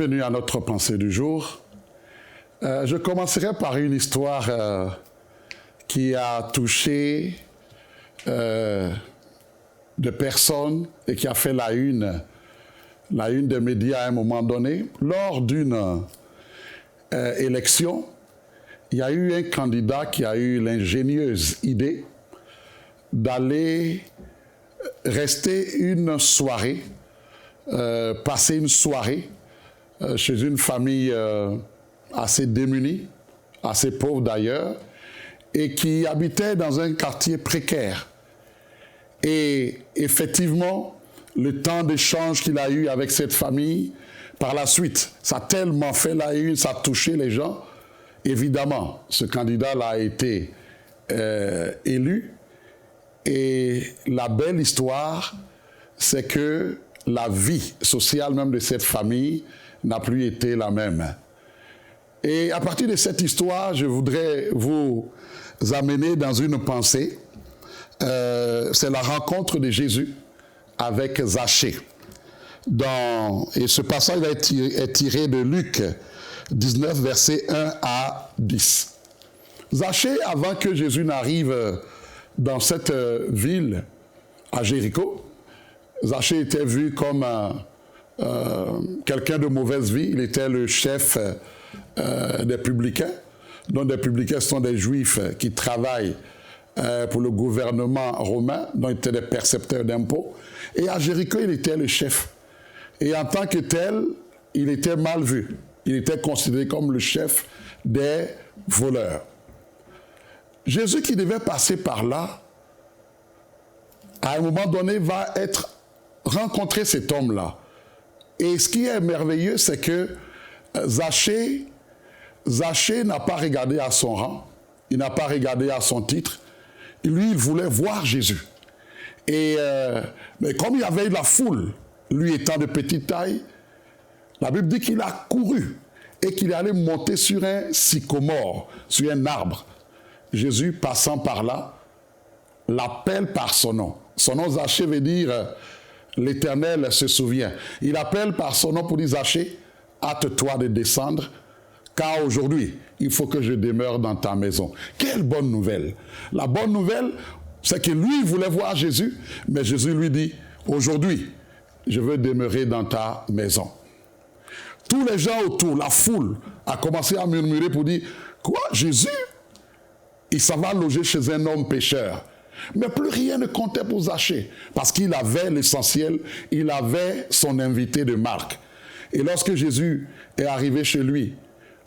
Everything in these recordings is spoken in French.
Bienvenue à notre pensée du jour. Je commencerai par une histoire qui a touché des personnes et qui a fait la une des médias à un moment donné. Lors d'une élection, il y a eu un candidat qui a eu l'ingénieuse idée d'aller rester une soirée, passer une soirée chez une famille assez démunie, assez pauvre d'ailleurs, et qui habitait dans un quartier précaire. Et effectivement, le temps d'échange qu'il a eu avec cette famille, par la suite, ça a tellement fait la une, ça a touché les gens. Évidemment, ce candidat-là a été élu. Et la belle histoire, c'est que la vie sociale même de cette famille n'a plus été la même. Et à partir de cette histoire, je voudrais vous amener dans une pensée. C'est la rencontre de Jésus avec Zachée. Et ce passage est tiré de Luc 19, versets 1 à 10. Zachée, avant que Jésus n'arrive dans cette ville, à Jéricho, Zachée était vu comme quelqu'un de mauvaise vie. Il était le chef des publicains. Donc des publicains sont des juifs qui travaillent pour le gouvernement romain, donc ils étaient des percepteurs d'impôts. Et à Jéricho, il était le chef. Et en tant que tel, il était mal vu. Il était considéré comme le chef des voleurs. Jésus qui devait passer par là, à un moment donné, va rencontrer cet homme-là. Et ce qui est merveilleux, c'est que Zachée n'a pas regardé à son rang, il n'a pas regardé à son titre. Lui, il voulait voir Jésus. Mais comme il y avait la foule, lui étant de petite taille, la Bible dit qu'il a couru et qu'il est allé monter sur un sycomore, sur un arbre. Jésus, passant par là, l'appelle par son nom. Son nom, Zachée, veut dire l'Éternel se souvient. Il appelle par son nom pour dire, Zachée, hâte-toi de descendre, car aujourd'hui, il faut que je demeure dans ta maison. Quelle bonne nouvelle! La bonne nouvelle, c'est que lui, il voulait voir Jésus, mais Jésus lui dit, aujourd'hui, je veux demeurer dans ta maison. Tous les gens autour, la foule, a commencé à murmurer pour dire, quoi, Jésus? Il s'en va loger chez un homme pécheur. Mais plus rien ne comptait pour Zachée, parce qu'il avait l'essentiel, il avait son invité de marque. Et lorsque Jésus est arrivé chez lui,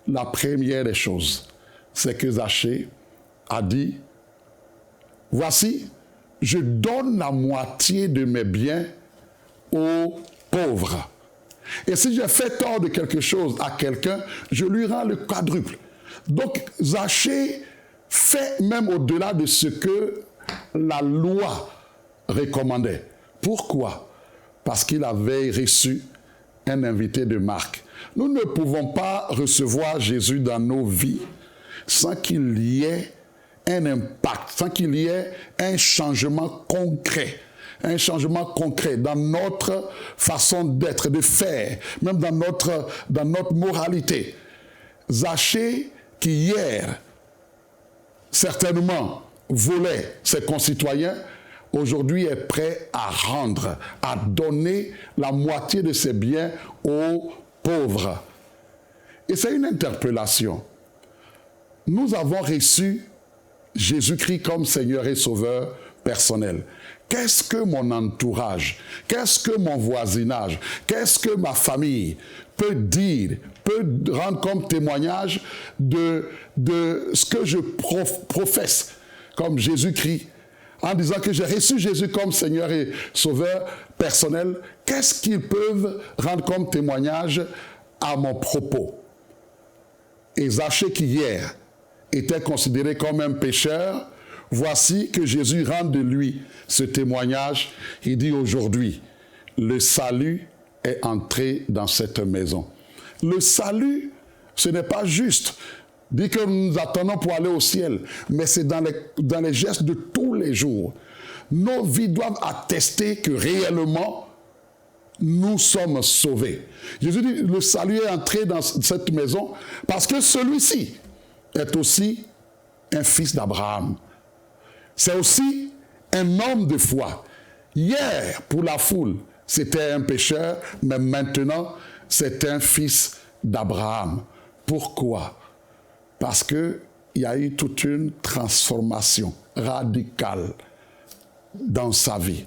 la première des choses, c'est que Zachée a dit, voici, je donne la moitié de mes biens aux pauvres. Et si j'ai fait tort de quelque chose à quelqu'un, je lui rends le quadruple. Donc Zachée fait même au-delà de ce que la loi recommandait. Pourquoi? Parce qu'il avait reçu un invité de marque. Nous ne pouvons pas recevoir Jésus dans nos vies sans qu'il y ait un impact, sans qu'il y ait un changement concret. Un changement concret dans notre façon d'être, de faire, même dans notre moralité. Zachée, qui hier, certainement, volait ses concitoyens, aujourd'hui est prêt à rendre, à donner la moitié de ses biens aux pauvres. Et c'est une interpellation. Nous avons reçu Jésus-Christ comme Seigneur et Sauveur personnel. Qu'est-ce que mon entourage, qu'est-ce que mon voisinage, qu'est-ce que ma famille peut dire, peut rendre comme témoignage de ce que je professe comme Jésus-Christ, en disant que j'ai reçu Jésus comme Seigneur et Sauveur personnel, qu'est-ce qu'ils peuvent rendre comme témoignage à mon propos? Et Zachée qui hier était considéré comme un pécheur, voici que Jésus rend de lui ce témoignage. Il dit aujourd'hui, le salut est entré dans cette maison. Le salut, ce n'est pas juste dire que nous attendons pour aller au ciel, mais c'est dans les gestes de tous les jours. Nos vies doivent attester que réellement, nous sommes sauvés. Jésus dit, le salut est entré dans cette maison parce que celui-ci est aussi un fils d'Abraham. C'est aussi un homme de foi. Hier, pour la foule, c'était un pécheur, mais maintenant, c'est un fils d'Abraham. Pourquoi? Parce qu'il y a eu toute une transformation radicale dans sa vie.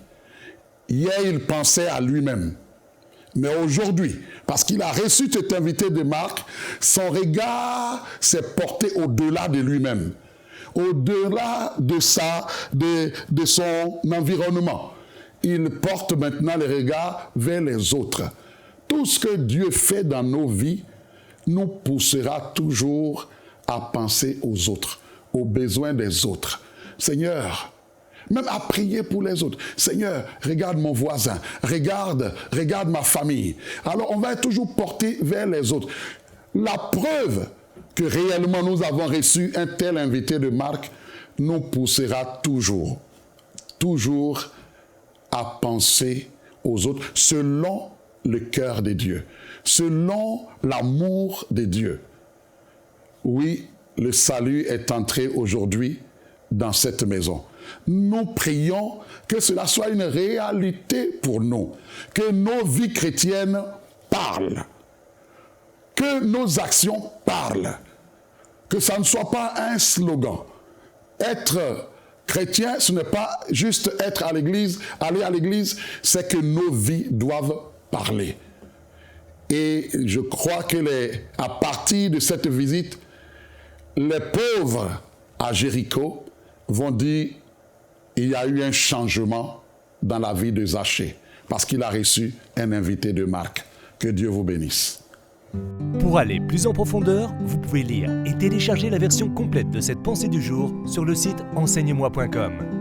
Hier, il pensait à lui-même. Mais aujourd'hui, parce qu'il a reçu cet invité de Marc, son regard s'est porté au-delà de lui-même, au-delà de son environnement. Il porte maintenant le regard vers les autres. Tout ce que Dieu fait dans nos vies nous poussera toujours à penser aux autres, aux besoins des autres. Seigneur, même à prier pour les autres. Seigneur, regarde mon voisin, regarde ma famille. Alors on va être toujours porté vers les autres. La preuve que réellement nous avons reçu un tel invité de Marc nous poussera toujours à penser aux autres selon le cœur de Dieu, selon l'amour de Dieu. Oui, le salut est entré aujourd'hui dans cette maison. Nous prions que cela soit une réalité pour nous, que nos vies chrétiennes parlent, que nos actions parlent, que ça ne soit pas un slogan. Être chrétien, ce n'est pas juste être à l'église, aller à l'église, c'est que nos vies doivent parler. Et je crois que à partir de cette visite, les pauvres à Jéricho vont dire il y a eu un changement dans la vie de Zachée parce qu'il a reçu un invité de Marc. Que Dieu vous bénisse. Pour aller plus en profondeur, vous pouvez lire et télécharger la version complète de cette pensée du jour sur le site enseigne-moi.com.